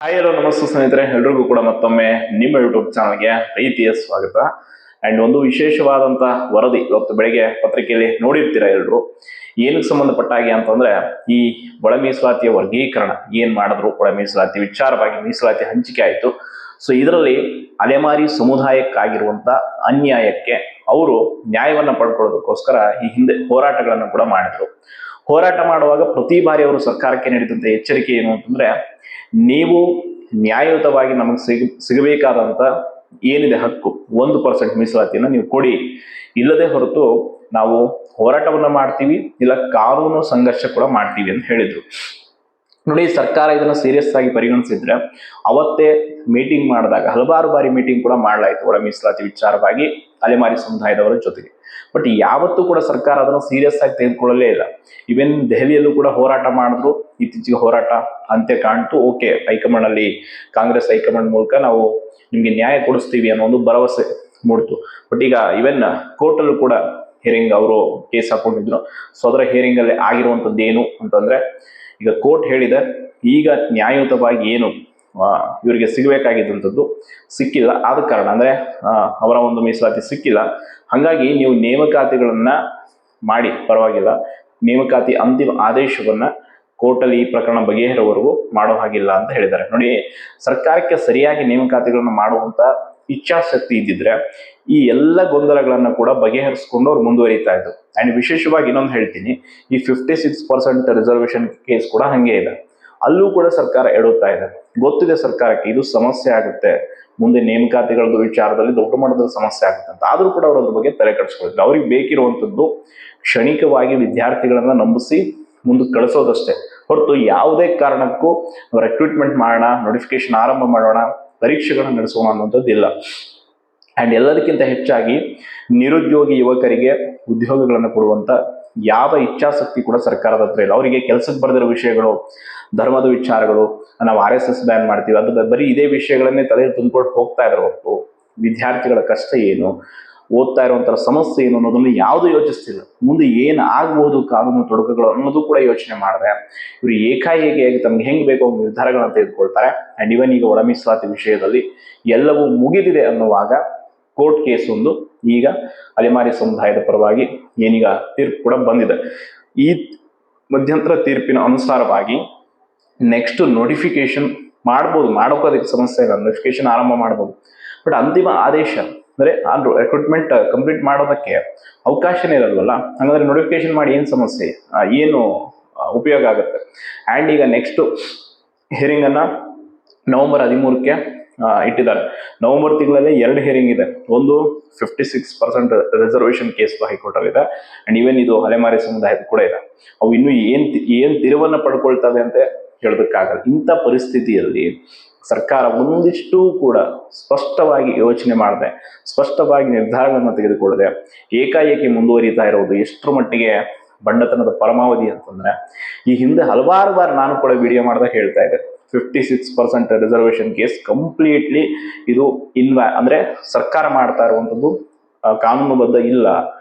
Hi hello ನಮಸ್ತೆ ಸ್ನೇಹಿತರೆ, ಎಲ್ರಿಗೂ ಕೂಡ ಮತ್ತೊಮ್ಮೆ ನಿಮ್ಮ ಯೂಟ್ಯೂಬ್ ಚಾನಲ್ಗೆ ಪ್ರೀತಿಯ ಸ್ವಾಗತ. ಅಂಡ್ ಒಂದು ವಿಶೇಷವಾದಂತ ವರದಿ ಇವತ್ತು ಬೆಳಗ್ಗೆ ಪತ್ರಿಕೆಯಲ್ಲಿ ನೋಡಿರ್ತೀರಾ ಎಲ್ರು. ಏನಕ್ಕೆ ಸಂಬಂಧಪಟ್ಟ ಹಾಗೆ ಅಂತಂದ್ರೆ, ಈ ಒಳ ಮೀಸಲಾತಿಯ ವರ್ಗೀಕರಣ ಏನ್ ಮಾಡಿದ್ರು, ಒಳ ಮೀಸಲಾತಿ ವಿಚಾರವಾಗಿ ಮೀಸಲಾತಿ ಹಂಚಿಕೆ ಆಯ್ತು. ಸೊ ಇದರಲ್ಲಿ ಅಲೆಮಾರಿ ಸಮುದಾಯಕ್ಕಾಗಿರುವಂತ ಅನ್ಯಾಯಕ್ಕೆ ಅವರು ನ್ಯಾಯವನ್ನ ಪಡ್ಕೊಳ್ಳೋದಕ್ಕೋಸ್ಕರ ಈ ಹಿಂದೆ ಹೋರಾಟಗಳನ್ನು ಕೂಡ ಮಾಡಿದ್ರು. ಹೋರಾಟ ಮಾಡುವಾಗ ಪ್ರತಿ ಬಾರಿ ಅವರು ಸರ್ಕಾರಕ್ಕೆ ನೀಡಿದಂತ ಎಚ್ಚರಿಕೆ ಏನು ಅಂತಂದ್ರೆ, ನೀವು ನ್ಯಾಯಯುತವಾಗಿ ನಮಗೆ ಸಿಗಬೇಕಾದಂತ ಏನಿದೆ ಹಕ್ಕು 1% ಮೀಸಲಾತಿಯನ್ನ ನೀವು ಕೊಡಿ, ಇಲ್ಲದೆ ಹೊರತು ನಾವು ಹೋರಾಟವನ್ನ ಮಾಡ್ತೀವಿ, ಇಲ್ಲ ಕಾನೂನು ಸಂಘರ್ಷ ಕೂಡ ಮಾಡ್ತೀವಿ ಅಂತ ಹೇಳಿದ್ರು. ನೋಡಿ, ಸರ್ಕಾರ ಇದನ್ನ ಸೀರಿಯಸ್ ಆಗಿ ಪರಿಗಣಿಸಿದ್ರೆ ಅವತ್ತೇ ಮೀಟಿಂಗ್ ಮಾಡಿದಾಗ ಹಲವಾರು ಬಾರಿ ಮೀಟಿಂಗ್ ಕೂಡ ಮಾಡಲಾಯಿತು ಒಳ ಮೀಸಲಾತಿ ವಿಚಾರವಾಗಿ ಅಲೆಮಾರಿ ಸಮುದಾಯದವರ ಜೊತೆಗೆ. ಬಟ್ ಯಾವತ್ತೂ ಕೂಡ ಸರ್ಕಾರ ಅದನ್ನು ಸೀರಿಯಸ್ ಆಗಿ ತೆಗೆದುಕೊಳ್ಳಲೇ ಇಲ್ಲ. ಇವನ್ ದೆಹಲಿಯಲ್ಲೂ ಕೂಡ ಹೋರಾಟ ಮಾಡಿದ್ರು, ಇತ್ತೀಚೆಗೆ ಹೋರಾಟ ಅಂತ್ಯ ಕಾಣ್ತು. ಓಕೆ, ಹೈಕಮಾಂಡ್ ಅಲ್ಲಿ ಕಾಂಗ್ರೆಸ್ ಹೈಕಮಾಂಡ್ ಮೂಲಕ ನಾವು ನಿಮ್ಗೆ ನ್ಯಾಯ ಕೊಡಿಸ್ತೀವಿ ಅನ್ನೋ ಒಂದು ಭರವಸೆ ಮೂಡ್ತು. ಬಟ್ ಈಗ ಇವನ್ ಕೋರ್ಟ್ ಅಲ್ಲೂ ಕೂಡ ಹಿಯರಿಂಗ್ ಅವರು ಕೇಸ್ ಹಾಕೊಂಡಿದ್ರು. ಸೊ ಅದರ ಹಿಯರಿಂಗ್ ಅಲ್ಲಿ ಆಗಿರುವಂತದ್ದು ಏನು ಅಂತಂದ್ರೆ, ಈಗ ಕೋರ್ಟ್ ಹೇಳಿದೆ, ಈಗ ನ್ಯಾಯಯುತವಾಗಿ ಏನು ಇವರಿಗೆ ಸಿಗಬೇಕಾಗಿದ್ದಂಥದ್ದು ಸಿಕ್ಕಿಲ್ಲ, ಆದ ಕಾರಣ ಅಂದ್ರೆ ಅವರ ಒಂದು ಮೀಸಲಾತಿ ಸಿಕ್ಕಿಲ್ಲ, ಹಾಗಾಗಿ ನೀವು ನೇಮಕಾತಿಗಳನ್ನ ಮಾಡಿ ಪರವಾಗಿಲ್ಲ, ನೇಮಕಾತಿ ಅಂತಿಮ ಆದೇಶವನ್ನ ಕೋರ್ಟಲ್ಲಿ ಈ ಪ್ರಕರಣ ಬಗೆಹರುವವರೆಗೂ ಮಾಡೋ ಹಾಗಿಲ್ಲ ಅಂತ ಹೇಳಿದ್ದಾರೆ. ನೋಡಿ, ಸರ್ಕಾರಕ್ಕೆ ಸರಿಯಾಗಿ ನೇಮಕಾತಿಗಳನ್ನ ಮಾಡುವಂತ ಇಚ್ಛಾಶಕ್ತಿ ಇದ್ದಿದ್ರೆ ಈ ಎಲ್ಲ ಗೊಂದಲಗಳನ್ನ ಕೂಡ ಬಗೆಹರಿಸ್ಕೊಂಡು ಅವ್ರು ಮುಂದುವರಿತಾ ಇದ್ರು. ಅಂಡ್ ವಿಶೇಷವಾಗಿ ಇನ್ನೊಂದು ಹೇಳ್ತೀನಿ, ಈ 56% ರಿಸರ್ವೇಶನ್ ಕೇಸ್ ಕೂಡ ಹಂಗೆ ಇದೆ. ಅಲ್ಲೂ ಕೂಡ ಸರ್ಕಾರ ಎಡುತ್ತಾ ಇದೆ. ಗೊತ್ತಿದೆ ಸರ್ಕಾರಕ್ಕೆ ಇದು ಸಮಸ್ಯೆ ಆಗುತ್ತೆ, ಮುಂದೆ ನೇಮಕಾತಿಗಳದ್ದು ವಿಚಾರದಲ್ಲಿ ದೊಡ್ಡ ಮಟ್ಟದ ಸಮಸ್ಯೆ ಆಗುತ್ತೆ ಅಂತ. ಆದ್ರೂ ಕೂಡ ಅವ್ರ ಬಗ್ಗೆ ತಲೆ ಕೆಡಿಸ್ಕೊಳ್ತಾರೆ. ಅವ್ರಿಗೆ ಬೇಕಿರುವಂತದ್ದು ಕ್ಷಣಿಕವಾಗಿ ವಿದ್ಯಾರ್ಥಿಗಳನ್ನ ನಂಬಿಸಿ ಮುಂದಕ್ಕೆ ಕಳಿಸೋದಷ್ಟೇ ಹೊರತು ಯಾವುದೇ ಕಾರಣಕ್ಕೂ ರೆಕ್ರೂಟ್ಮೆಂಟ್ ಮಾಡೋಣ, ನೋಟಿಫಿಕೇಶನ್ ಆರಂಭ ಮಾಡೋಣ, ಪರೀಕ್ಷೆಗಳನ್ನ ನಡೆಸೋಣ ಅನ್ನೋಂಥದ್ದು ಇಲ್ಲ. ಅಂಡ್ ಎಲ್ಲದಕ್ಕಿಂತ ಹೆಚ್ಚಾಗಿ ನಿರುದ್ಯೋಗಿ ಯುವಕರಿಗೆ ಉದ್ಯೋಗಗಳನ್ನು ಕೊಡುವಂತ ಯಾವ ಇಚ್ಛಾಶಕ್ತಿ ಕೂಡ ಸರ್ಕಾರದ ಹತ್ರ ಇಲ್ಲ. ಅವರಿಗೆ ಕೆಲಸಕ್ಕೆ ಬರೆದಿರೋ ವಿಷಯಗಳು, ಧರ್ಮದ ವಿಚಾರಗಳು, ನಾವು RSS ಬ್ಯಾನ್ ಮಾಡ್ತೀವಿ, ಅದು ಬರೀ ಇದೇ ವಿಷಯಗಳನ್ನೇ ತಲೆ ತುಂಬಿಕೊಂಡು ಹೋಗ್ತಾ ಇದ್ರು ಹೊರತು ವಿದ್ಯಾರ್ಥಿಗಳ ಕಷ್ಟ ಏನು, ಓದ್ತಾ ಇರುವಂತಹ ಸಮಸ್ಯೆ ಏನು ಅನ್ನೋದನ್ನು ಯಾವುದು ಯೋಚಿಸ್ತಿಲ್ಲ. ಮುಂದೆ ಏನು ಆಗ್ಬಹುದು ಕಾನೂನು ತೊಡಕುಗಳು ಅನ್ನೋದು ಕೂಡ ಯೋಚನೆ ಮಾಡಿದ್ರೆ ಇವರು ಏಕಾಏಕಿಯಾಗಿ ತಮ್ಗೆ ಹೆಂಗ್ ಬೇಕೋ ನಿರ್ಧಾರಗಳನ್ನ ತೆಗೆದುಕೊಳ್ತಾರೆ. ಅಂಡ್ ಇವನ್ ಈಗ ಒಳ ಮೀಸಲಾತಿ ವಿಷಯದಲ್ಲಿ ಎಲ್ಲವೂ ಮುಗಿದಿದೆ ಅನ್ನುವಾಗ ಕೋರ್ಟ್ ಕೇಸ್ ಒಂದು ಈಗ ಅಲೆಮಾರಿ ಸಮುದಾಯದ ಪರವಾಗಿ ಏನೀಗ ತೀರ್ಪು ಕೂಡ ಬಂದಿದೆ. ಈ ಮಧ್ಯಂತರ ತೀರ್ಪಿನ ಅನುಸಾರವಾಗಿ ನೆಕ್ಸ್ಟ್ ನೋಟಿಫಿಕೇಶನ್ ಮಾಡ್ಬೋದು, ಮಾಡೋಕೋದಕ್ಕೆ ಸಮಸ್ಯೆ ಇಲ್ಲ, ನೋಟಿಫಿಕೇಶನ್ ಆರಂಭ ಮಾಡ್ಬೋದು. ಬಟ್ ಅಂತಿಮ ಆದೇಶ ಅಂದ್ರೆ ರಿಕ್ರೂಟ್ಮೆಂಟ್ ಕಂಪ್ಲೀಟ್ ಮಾಡೋದಕ್ಕೆ ಅವಕಾಶನೇ ಇರಲ್ವಲ್ಲ. ಹಾಗಾದ್ರೆ ನೋಟಿಫಿಕೇಶನ್ ಮಾಡಿ ಏನು ಸಮಸ್ಯೆ, ಏನು ಉಪಯೋಗ ಆಗುತ್ತೆ? ಅಂಡ್ ಈಗ ನೆಕ್ಸ್ಟ್ ಹಿಯರಿಂಗ್ ಅನ್ನ ನವೆಂಬರ್ 13ಕ್ಕೆ ಇಟ್ಟಿದ್ದಾರೆ. ನವೆಂಬರ್ ತಿಂಗಳಲ್ಲಿ 2 ಹಿಯರಿಂಗ್ ಇದೆ. ಒಂದು 56% ರಿಸರ್ವೇಶನ್ ಕೇಸ್ ಹೈಕೋರ್ಟ್ ಅಲ್ಲಿ ಇದೆ, ಅಂಡ್ ಇವನ್ ಇದು ಅಲೆಮಾರಿ ಸಮುದಾಯದ ಕೂಡ ಇದೆ. ಅವು ಇನ್ನು ಏನ್ ತಿರುವನ್ನ ಪಡ್ಕೊಳ್ತವೆ ಅಂತ ಹೇಳೋದಕ್ಕಾಗಲ್ಲ. ಇಂಥ ಪರಿಸ್ಥಿತಿಯಲ್ಲಿ ಸರ್ಕಾರ ಒಂದಿಷ್ಟು ಕೂಡ ಸ್ಪಷ್ಟವಾಗಿ ಯೋಚನೆ ಮಾಡದೆ, ಸ್ಪಷ್ಟವಾಗಿ ನಿರ್ಧಾರಗಳನ್ನು ತೆಗೆದುಕೊಳ್ಳದೆ ಏಕಾಏಕಿ ಮುಂದುವರಿತಾ ಇರೋದು ಎಷ್ಟರ ಮಟ್ಟಿಗೆ ಬಂಡತನದ ಪರಮಾವಧಿ ಅಂತಂದ್ರೆ, ಈ ಹಿಂದೆ ಹಲವಾರು ಬಾರಿ ನಾನು ಕೂಡ ವಿಡಿಯೋ ಮಾಡಿದಾಗ ಹೇಳ್ತಾ ಇದ್ದೆ, 56% ರಿಸರ್ವೇಶನ್ ಕೇಸ್ ಕಂಪ್ಲೀಟ್ಲಿ ಇದು ಅಂದ್ರೆ ಸರ್ಕಾರ ಮಾಡ್ತಾ ಇರುವಂತದ್ದು ಕಾನೂನುಬದ್ಧ ಇಲ್ಲ.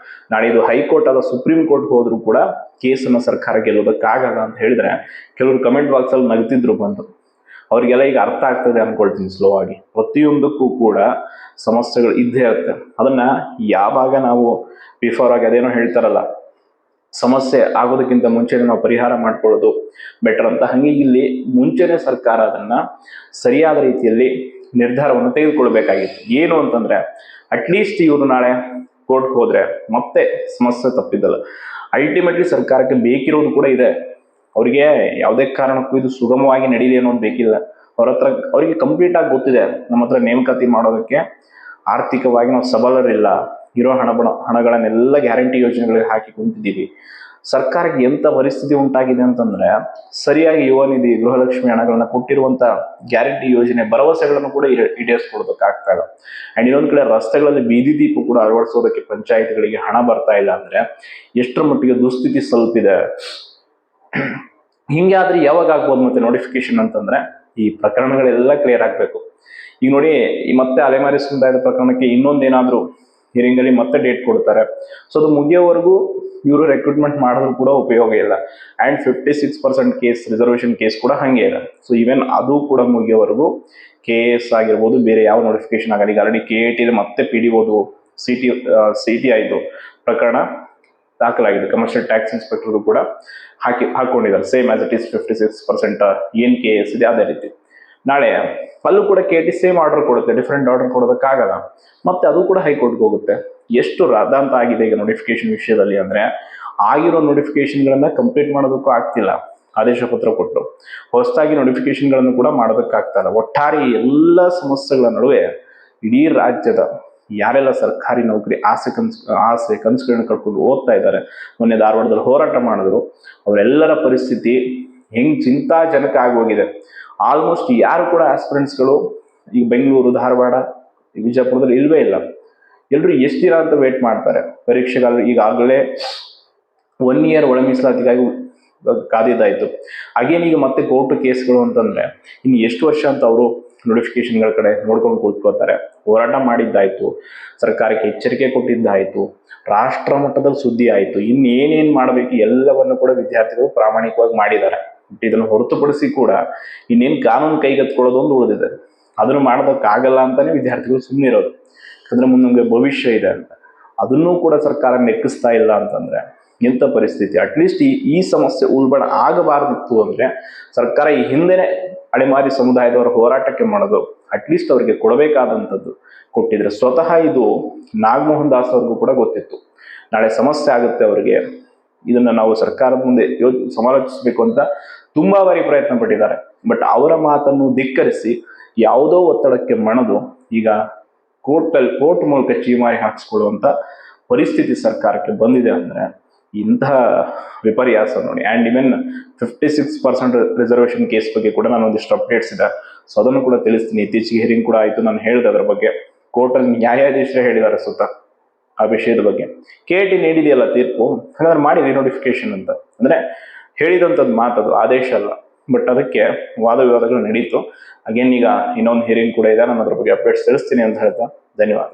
ನಾಳೆ ಇದು ಹೈಕೋರ್ಟ್ ಅಲ್ಲ ಸುಪ್ರೀಂ ಕೋರ್ಟ್ ಹೋದ್ರು ಕೂಡ ಕೇಸನ್ನು ಸರ್ಕಾರ ಗೆಲ್ಲೋದಕ್ಕಾಗಲ್ಲ ಅಂತ ಹೇಳಿದ್ರೆ ಕೆಲವರು ಕಮೆಂಟ್ ಬಾಕ್ಸ್ ಅಲ್ಲಿ ನಗ್ತಿದ್ರು ಬಂದು. ಅವ್ರಿಗೆಲ್ಲ ಈಗ ಅರ್ಥ ಆಗ್ತದೆ ಅನ್ಕೊಳ್ತೀನಿ ಸ್ಲೋ ಆಗಿ. ಪ್ರತಿಯೊಂದಕ್ಕೂ ಕೂಡ ಸಮಸ್ಯೆಗಳು ಇದ್ದೇ ಇರುತ್ತೆ. ಅದನ್ನ ಯಾವಾಗ ನಾವು ಬಿಫೋರ್ ಆಗಿ ಅದೇನೋ ಹೇಳ್ತಾರಲ್ಲ, ಸಮಸ್ಯೆ ಆಗೋದಕ್ಕಿಂತ ಮುಂಚೆನೆ ನಾವು ಪರಿಹಾರ ಮಾಡ್ಕೊಳ್ಳೋದು ಬೆಟರ್ ಅಂತ, ಹಂಗೆ ಇಲ್ಲಿ ಮುಂಚೆನೆ ಸರ್ಕಾರ ಅದನ್ನ ಸರಿಯಾದ ರೀತಿಯಲ್ಲಿ ನಿರ್ಧಾರವನ್ನು ತೆಗೆದುಕೊಳ್ಬೇಕಾಗಿತ್ತು. ಏನು ಅಂತಂದ್ರೆ, ಅಟ್ಲೀಸ್ಟ್ ಇವರು ನಾಳೆ ಕೋರ್ಟ್ ಹೋದ್ರೆ ಮತ್ತೆ ಸಮಸ್ಯೆ ತಪ್ಪಿದ್ದಲ್ಲ. ಅಲ್ಟಿಮೇಟ್ಲಿ ಸರ್ಕಾರಕ್ಕೆ ಬೇಕಿರೋದು ಕೂಡ ಇದೆ. ಅವ್ರಿಗೆ ಯಾವುದೇ ಕಾರಣಕ್ಕೂ ಇದು ಸುಗಮವಾಗಿ ನಡೀಲಿ ಅನ್ನೋದು ಬೇಕಿಲ್ಲ. ಅವ್ರಿಗೆ ಕಂಪ್ಲೀಟ್ ಆಗಿ ಗೊತ್ತಿದೆ, ನಮ್ಮ ಹತ್ರ ನೇಮಕಾತಿ ಮಾಡೋದಕ್ಕೆ ಆರ್ಥಿಕವಾಗಿ ನಾವು ಸಬಲರಿಲ್ಲ, ಇರೋ ಹಣಗಳನ್ನೆಲ್ಲ ಗ್ಯಾರಂಟಿ ಯೋಜನೆಗಳಿಗೆ ಹಾಕಿ ಕುಂತಿದ್ದೀವಿ. ಸರ್ಕಾರಕ್ಕೆ ಎಂತ ಪರಿಸ್ಥಿತಿ ಉಂಟಾಗಿದೆ ಅಂತಂದ್ರೆ, ಸರಿಯಾಗಿ ಯುವ ನಿಧಿ, ಗೃಹಲಕ್ಷ್ಮಿ ಹಣಗಳನ್ನ ಕೊಟ್ಟಿರುವಂತ ಗ್ಯಾರಂಟಿ ಯೋಜನೆ ಭರವಸೆಗಳನ್ನು ಕೂಡ ಈಡೇರಿಸ್ಕೊಡೋದಕ್ಕಾಗ್ತಾ ಇಲ್ಲ. ಅಂಡ್ ಇನ್ನೊಂದ್ ಕಡೆ ರಸ್ತೆಗಳಲ್ಲಿ ಬೀದಿ ದೀಪ ಕೂಡ ಅಳವಡಿಸೋದಕ್ಕೆ ಪಂಚಾಯತ್ಗಳಿಗೆ ಹಣ ಬರ್ತಾ ಇಲ್ಲ ಅಂದ್ರೆ ಎಷ್ಟರ ಮಟ್ಟಿಗೆ ದುಸ್ಥಿತಿ ಸ್ವಲ್ಪಿದೆ. ಹಿಂಗೆ ಆದ್ರೆ ಯಾವಾಗ ಆಗ್ಬೋದು ಮತ್ತೆ ನೋಟಿಫಿಕೇಶನ್ ಅಂತಂದ್ರೆ, ಈ ಪ್ರಕರಣಗಳೆಲ್ಲ ಕ್ಲಿಯರ್ ಆಗ್ಬೇಕು. ಈಗ ನೋಡಿ, ಈ ಮತ್ತೆ ಅಲೆಮಾರಿ ಸಮುದಾಯದ ಪ್ರಕರಣಕ್ಕೆ ಇನ್ನೊಂದೇನಾದ್ರೂ ಹಿಯರಿಂಗ್ ಅಲ್ಲಿ ಮತ್ತೆ ಡೇಟ್ ಕೊಡ್ತಾರೆ. ಸೊ ಅದು ಮುಗಿಯೋವರೆಗೂ ಇವರು ರೆಕ್ರೂಟ್ಮೆಂಟ್ ಮಾಡಿದ್ರು ಕೂಡ ಉಪಯೋಗ ಇಲ್ಲ. ಅಂಡ್ 56% ಕೇಸ್ ರಿಸರ್ವೇಶನ್ ಕೇಸ್ ಕೂಡ ಹಂಗೆ ಇದೆ. ಸೊ ಈವನ್ ಅದು ಕೂಡ ಮುಗಿಯೋವರೆಗೂ KS ಆಗಿರ್ಬೋದು, ಬೇರೆ ಯಾವ ನೋಟಿಫಿಕೇಶನ್ ಆಗಲಿ, ಈಗ ಆಲ್ರೆಡಿ KAT ಮತ್ತೆ PDOದು CTI ಪ್ರಕರಣ ದಾಖಲಾಗಿದೆ. ಕಮರ್ಷಿಯಲ್ ಟ್ಯಾಕ್ಸ್ ಇನ್ಸ್ಪೆಕ್ಟರ್ ಕೂಡ ಹಾಕೊಂಡಿದ್ದಾರೆ. ಸೇಮ್ ಆಸ್ ಇಟ್ ಈಸ್ 56% ಏನ್ KS ಇದೆ ಅದೇ ರೀತಿ. ನಾಳೆ ಅಲ್ಲೂ ಕೂಡ KT ಸೇಮ್ ಆರ್ಡರ್ ಕೊಡುತ್ತೆ, ಡಿಫ್ರೆಂಟ್ ಆರ್ಡರ್ ಕೊಡೋದಕ್ಕಾಗಲ್ಲ. ಮತ್ತೆ ಅದು ಕೂಡ ಹೈಕೋರ್ಟ್ಗೆ ಹೋಗುತ್ತೆ. ಎಷ್ಟು ರಾದಾಂತ ಆಗಿದೆ ಈಗ ನೋಟಿಫಿಕೇಶನ್ ವಿಷಯದಲ್ಲಿ ಅಂದ್ರೆ, ಆಗಿರೋ ನೋಟಿಫಿಕೇಶನ್ಗಳನ್ನ ಕಂಪ್ಲೀಟ್ ಮಾಡೋದಕ್ಕೂ ಆಗ್ತಿಲ್ಲ, ಆದೇಶ ಪತ್ರ ಕೊಟ್ಟು ಹೊಸದಾಗಿ ನೋಟಿಫಿಕೇಶನ್ಗಳನ್ನು ಕೂಡ ಮಾಡೋದಕ್ಕಾಗ್ತಾ ಇಲ್ಲ. ಒಟ್ಟಾರೆ ಎಲ್ಲ ಸಮಸ್ಯೆಗಳ ನಡುವೆ ಇಡೀ ರಾಜ್ಯದ ಯಾರೆಲ್ಲ ಸರ್ಕಾರಿ ನೌಕರಿ ಆಸೆ ಕನಸುಗಳನ್ನ ಕಳ್ಕೊಂಡು ಓದ್ತಾ ಇದ್ದಾರೆ, ಮೊನ್ನೆ ಧಾರವಾಡದಲ್ಲಿ ಹೋರಾಟ ಮಾಡಿದ್ರು, ಅವರೆಲ್ಲರ ಪರಿಸ್ಥಿತಿ ಹೆಂಗ್ ಚಿಂತಾಜನಕ ಆಗೋಗಿದೆ. ಆಲ್ಮೋಸ್ಟ್ ಯಾರು ಕೂಡ ಆಸ್ಪಿರೆಂಟ್ಸ್ಗಳು ಈಗ ಬೆಂಗಳೂರು, ಧಾರವಾಡ, ವಿಜಯಪುರದಲ್ಲಿ ಇಲ್ವೇ ಇಲ್ಲ. ಎಲ್ಲರೂ ಎಷ್ಟು ದಿನ ಅಂತ ವೇಟ್ ಮಾಡ್ತಾರೆ ಪರೀಕ್ಷೆಗಾದ್ರು. ಈಗಾಗಲೇ 1 year ಒಳ ಮೀಸಲಾತಿಗಾಗಿ ಕಾದಿದ್ದಾಯ್ತು. ಅಗೇನ್ ಈಗ ಮತ್ತೆ ಕೋರ್ಟ್ ಕೇಸ್ಗಳು ಅಂತಂದ್ರೆ ಇನ್ನು ಎಷ್ಟು ವರ್ಷ ಅಂತ ಅವರು ನೋಟಿಫಿಕೇಶನ್ಗಳ ಕಡೆ ನೋಡ್ಕೊಂಡು ಕೂತ್ಕೋತಾರೆ. ಹೋರಾಟ ಮಾಡಿದ್ದಾಯ್ತು, ಸರ್ಕಾರಕ್ಕೆ ಎಚ್ಚರಿಕೆ ಕೊಟ್ಟಿದ್ದಾಯ್ತು, ರಾಷ್ಟ್ರ ಮಟ್ಟದಲ್ಲಿ ಸುದ್ದಿ ಆಯ್ತು, ಇನ್ನೇನೇನ್ ಮಾಡಬೇಕು ಎಲ್ಲವನ್ನು ಕೂಡ ವಿದ್ಯಾರ್ಥಿಗಳು ಪ್ರಾಮಾಣಿಕವಾಗಿ ಮಾಡಿದ್ದಾರೆ. ಇದನ್ನು ಹೊರತುಪಡಿಸಿ ಕೂಡ ಇನ್ನೇನು ಕಾನೂನು ಕೈಗೆತ್ಕೊಳ್ಳೋದು ಒಂದು ಉಳಿದಿದೆ. ಅದನ್ನು ಮಾಡೋದಕ್ಕಾಗಲ್ಲ ಅಂತಾನೆ ವಿದ್ಯಾರ್ಥಿಗಳು ಸುಮ್ಮನೆ ಇರೋದು. ಯಾಕಂದ್ರೆ ಮುಂದೆ ಭವಿಷ್ಯ ಇದೆ ಅಂತ. ಅದನ್ನೂ ಕೂಡ ಸರ್ಕಾರ ನೆಕ್ಕಿಸ್ತಾ ಇಲ್ಲ ಅಂತಂದ್ರೆ ಎಂಥ ಪರಿಸ್ಥಿತಿ. ಅಟ್ಲೀಸ್ಟ್ ಈ ಸಮಸ್ಯೆ ಉಲ್ಬಣ ಆಗಬಾರ್ದಿತ್ತು ಅಂದ್ರೆ ಸರ್ಕಾರ ಈ ಹಿಂದೆನೆ ಅಲೆಮಾರಿ ಸಮುದಾಯದವರ ಹೋರಾಟಕ್ಕೆ ಮಾಡೋದು, ಅಟ್ಲೀಸ್ಟ್ ಅವರಿಗೆ ಕೊಡಬೇಕಾದಂಥದ್ದು ಕೊಟ್ಟಿದ್ರೆ. ಸ್ವತಃ ಇದು ನಾಗಮೋಹನ್ ದಾಸ್ ಅವ್ರಿಗೂ ಕೂಡ ಗೊತ್ತಿತ್ತು ನಾಳೆ ಸಮಸ್ಯೆ ಆಗುತ್ತೆ ಅವರಿಗೆ, ಇದನ್ನ ನಾವು ಸರ್ಕಾರದ ಮುಂದೆ ಸಮಾಲೋಚಿಸಬೇಕು ಅಂತ ತುಂಬಾ ಬಾರಿ ಪ್ರಯತ್ನ ಪಟ್ಟಿದ್ದಾರೆ. ಬಟ್ ಅವರ ಮಾತನ್ನು ಧಿಕ್ಕರಿಸಿ ಯಾವುದೋ ಒತ್ತಡಕ್ಕೆ ಮಣದು ಈಗ ಕೋರ್ಟ್ ಮೂಲಕ ಚೀಮಾರಿ ಹಾಕಿಸ್ಕೊಳ್ಳುವಂತ ಪರಿಸ್ಥಿತಿ ಸರ್ಕಾರಕ್ಕೆ ಬಂದಿದೆ ಅಂದ್ರೆ ಇಂತಹ ವಿಪರ್ಯಾಸ ನೋಡಿ. ಆ್ಯಂಡ್ ಇವನ್ 56% ರಿಸರ್ವೇಶನ್ ಕೇಸ್ ಬಗ್ಗೆ ಕೂಡ ನಾನು ಒಂದಿಷ್ಟು ಅಪ್ಡೇಟ್ಸ್ ಇದೆ, ಸೊ ಅದನ್ನು ಕೂಡ ತಿಳಿಸ್ತೀನಿ. ಇತ್ತೀಚೆಗೆ ಹಿಯರಿಂಗ್ ಕೂಡ ಆಯಿತು, ನಾನು ಹೇಳಿದೆ ಅದರ ಬಗ್ಗೆ. ಕೋರ್ಟಲ್ಲಿ ನ್ಯಾಯಾಧೀಶರೇ ಹೇಳಿದ್ದಾರೆ ಸ್ವತಃ ಆ ವಿಷಯದ ಬಗ್ಗೆ. KT ನೀಡಿದೆಯಲ್ಲ ತೀರ್ಪು, ಹಾಗಾದ್ರೆ ಮಾಡಿ ರಿನೋಟಿಫಿಕೇಶನ್ ಅಂತ ಅಂದ್ರೆ ಹೇಳಿದಂಥದ್ದು ಮಾತದು, ಆದೇಶ ಅಲ್ಲ. ಬಟ್ ಅದಕ್ಕೆ ವಾದ ವಿವಾದಗಳು ನಡೀತು. ಅಗೇನ್ ಈಗ ಇನ್ನೊಂದು ಹಿಯರಿಂಗ್ ಕೂಡ ಇದೆ, ನಾನು ಅದ್ರ ಬಗ್ಗೆ ಅಪ್ಡೇಟ್ಸ್ ತಿಳಿಸ್ತೀನಿ ಅಂತ ಹೇಳ್ತಾ ಧನ್ಯವಾದ.